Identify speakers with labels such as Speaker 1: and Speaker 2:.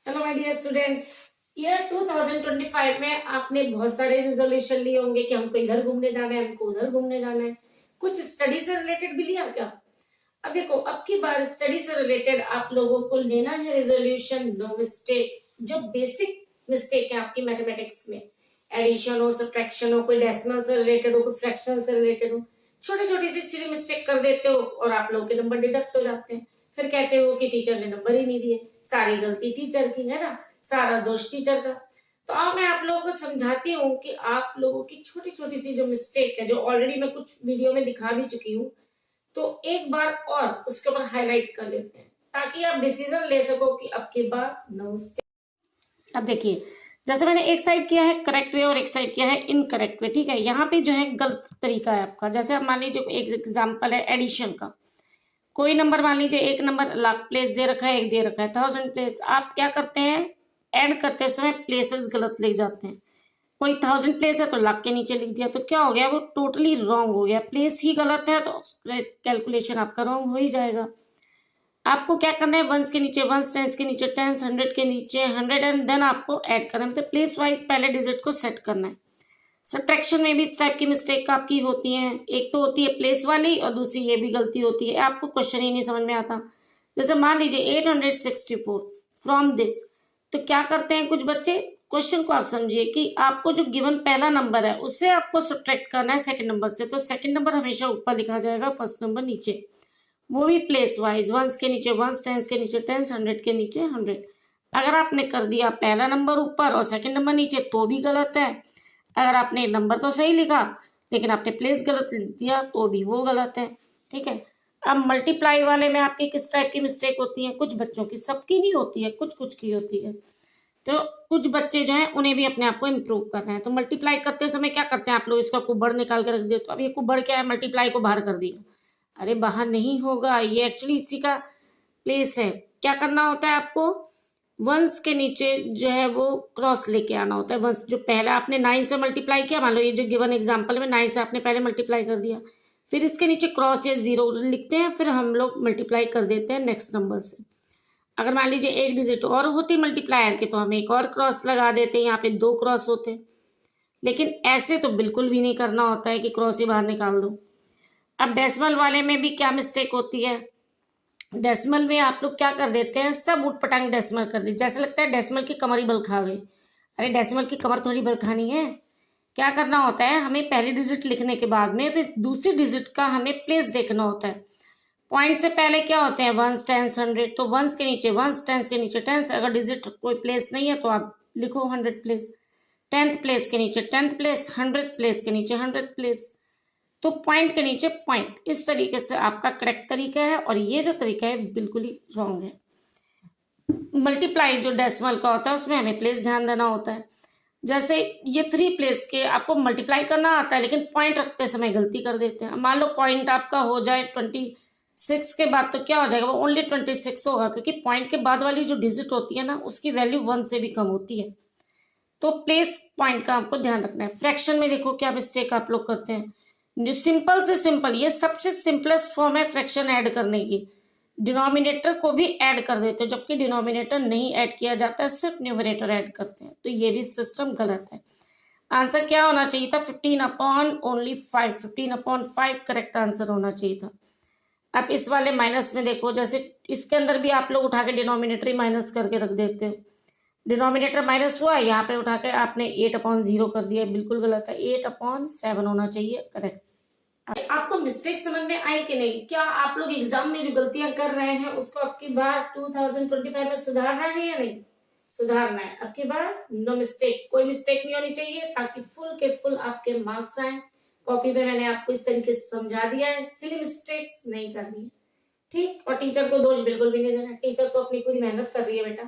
Speaker 1: Hello my dear students. Year 2025 में आपने बहुत सारे रिजोल्यूशन लिए होंगे कि हमको इधर घूमने जाना है, हमको उधर घूमने जाना है। कुछ स्टडी से रिलेटेड भी लिया क्या? अब देखो, अब की बार स्टडी से रिलेटेड आप लोगों को लेना है रिजोल्यूशन नो मिस्टेक। जो बेसिक मिस्टेक है आपकी मैथमेटिक्स में, एडिशन हो, सब्ट्रैक्शन हो, कोई डेसिमल से रिलेटेड हो, कोई फ्रैक्शन से रिलेटेड हो, छोटी छोटी सी सिली मिस्टेक कर देते हो और आप लोगों के नंबर डिडक्ट हो जाते हैं। फिर कहते हो कि टीचर ने नंबर ही नहीं दिए, सारी गलती टीचर की है ना, सारा दोष टीचर का। तो अब मैं आप लोगों को समझाती हूँ कि आप लोगों की छोटी छोटी सी जो मिस्टेक है, जो ऑलरेडी मैं कुछ वीडियो में दिखा भी चुकी हूँ, तो एक बार और उसके ऊपर हाईलाइट कर लेते हैं ताकि आप डिसीजन ले सको कि अब की बार नो मिस्टेक। अब देखिए, जैसे मैंने एक साइड किया है करेक्ट वे और एक साइड किया है इनकरेक्ट वे, ठीक है। यहाँ पे जो है गलत तरीका है आपका। जैसे आप मान लीजिए एक एग्जाम्पल है एडिशन का, कोई नंबर मान लीजिए एक नंबर लाख प्लेस दे रखा है, एक दे रखा है 1000 प्लेस। आप क्या करते हैं, ऐड करते समय प्लेसेस गलत लिख जाते हैं। कोई 1000 प्लेस है तो लाख के नीचे लिख दिया, तो क्या हो गया, वो टोटली रॉन्ग हो गया। प्लेस ही गलत है तो कैलकुलेशन आपका रॉन्ग हो ही जाएगा। आपको क्या करना है, वंस के नीचे वंस, टेंस के नीचे टेंस, 100 के नीचे 100 एंड देन आपको ऐड करना है। मतलब प्लेस वाइज पहले डिजिट को सेट करना है। सब्ट्रैक्शन में भी इस टाइप की मिस्टेक आपकी होती है। एक तो होती है प्लेस वाली और दूसरी ये भी गलती होती है, आपको क्वेश्चन ही नहीं समझ में आता। जैसे मान लीजिए 864 फ्रॉम दिस, तो क्या करते हैं कुछ बच्चे, क्वेश्चन को आप समझिए कि आपको जो गिवन पहला नंबर है उससे आपको सब्ट्रैक्ट करना है सेकंड नंबर से, तो सेकंड नंबर हमेशा ऊपर लिखा जाएगा, फर्स्ट नंबर नीचे, वो भी प्लेस वाइज, वंस के नीचे वंस, टेंस के नीचे टेंस, 100 के नीचे 100। अगर आपने कर दिया पहला नंबर ऊपर और सेकंड नंबर नीचे तो भी गलत है। अगर आपने नंबर तो सही लिखा लेकिन आपने प्लेस गलत लिख दिया तो भी वो गलत है, ठीक है। अब मल्टीप्लाई वाले में आपकी किस टाइप की मिस्टेक होती है, कुछ बच्चों की, सबकी नहीं होती है, कुछ कुछ की होती है। तो कुछ बच्चे जो हैं उन्हें भी अपने आप को इम्प्रूव कर रहे हैं। तो मल्टीप्लाई करते समय क्या करते हैं आप लोग, इसका कुबड़ निकाल के रख दिया, तो अब ये कुबड़ क्या है, मल्टीप्लाई को बाहर कर दिया। अरे बाहर नहीं होगा, ये एक्चुअली इसी का प्लेस है। क्या करना होता है आपको, वंस के नीचे जो है वो क्रॉस लेके आना होता है। वंस जो पहला आपने 9 से मल्टीप्लाई किया, मान लो ये जो गिवन एग्जांपल में 9 से आपने पहले मल्टीप्लाई कर दिया, फिर इसके नीचे क्रॉस या जीरो लिखते हैं, फिर हम लोग मल्टीप्लाई कर देते हैं नेक्स्ट नंबर से। अगर मान लीजिए एक डिजिट और होती मल्टीप्लायर के तो हम एक और क्रॉस लगा देते हैं, यहाँ पे 2 क्रॉस होते। लेकिन ऐसे तो बिल्कुल भी नहीं करना होता है कि क्रॉस ही बाहर निकाल दो। अब डेसिमल वाले में भी क्या मिस्टेक होती है, डेसिमल में आप लोग क्या कर देते हैं, सब उठ पटांग डेसिमल कर दी, जैसे लगता है डेसिमल की कमर ही बल खा गई। अरे डेसिमल की कमर थोड़ी बल खानी है। क्या करना होता है, हमें पहली डिजिट लिखने के बाद में फिर दूसरी डिजिट का हमें प्लेस देखना होता है। पॉइंट से पहले क्या होते हैं, वंस, टेंस, 100, तो वंस के नीचे वंस, टेंस के नीचे टेंस। अगर डिजिट कोई प्लेस नहीं है तो आप लिखो 100 प्लेस, 10th प्लेस के नीचे 10th प्लेस, 100th प्लेस के नीचे 100th प्लेस, तो पॉइंट के नीचे पॉइंट। इस तरीके से आपका करेक्ट तरीका है, और ये जो तरीका है बिल्कुल ही रॉन्ग है। मल्टीप्लाई जो डेसिमल का होता है उसमें हमें प्लेस ध्यान देना होता है। जैसे ये 3 प्लेस के आपको मल्टीप्लाई करना आता है लेकिन पॉइंट रखते समय गलती कर देते हैं। मान लो पॉइंट आपका हो जाए 26 के बाद, तो क्या हो जाएगा, वो ओनली 26 होगा, क्योंकि पॉइंट के बाद वाली जो डिजिट होती है ना उसकी वैल्यू 1 से भी कम होती है। तो प्लेस पॉइंट का आपको ध्यान रखना है। फ्रैक्शन में देखो क्या मिस्टेक आप लोग करते हैं, जो सिंपल से सिंपल, ये सबसे सिंपलेस्ट फॉर्म है फ्रैक्शन ऐड करने की, डिनोमिनेटर को भी ऐड कर देते हो, जबकि डिनोमिनेटर नहीं ऐड किया जाता है, सिर्फ न्यूमरेटर ऐड करते हैं, तो ये भी सिस्टम गलत है। आंसर क्या होना चाहिए था, 15 upon only 5, 15 upon 5 correct answer होना चाहिए था। अब इस वाले माइनस में देखो, जैसे इसके अंदर भी आप लोग उठा के डिनोमिनेटर ही माइनस करके रख देते हो। डिनोमिनेटर माइनस हुआ, यहाँ पे उठा के आपने 8/0 कर दिया, बिल्कुल गलत है, 8/7 होना चाहिए करेक्ट। आपको मिस्टेक समझ में आई कि नहीं? क्या आप लोग एग्जाम में जो गलतियां कर रहे हैं उसको आपकी बार 2025 में सुधारना है या नहीं? सुधारना है। आपकी बार नो मिस्टेक, कोई मिस्टेक नहीं होनी चाहिए ताकि फुल के फुल आपके मार्क्स आए। कॉपी पे मैंने आपको इस तरीके से समझा दिया है, सिली मिस्टेक्स नहीं करनी है, ठीक। और टीचर को दोष बिल्कुल भी नहीं देना, टीचर तो अपनी पूरी मेहनत कर रही है बेटा।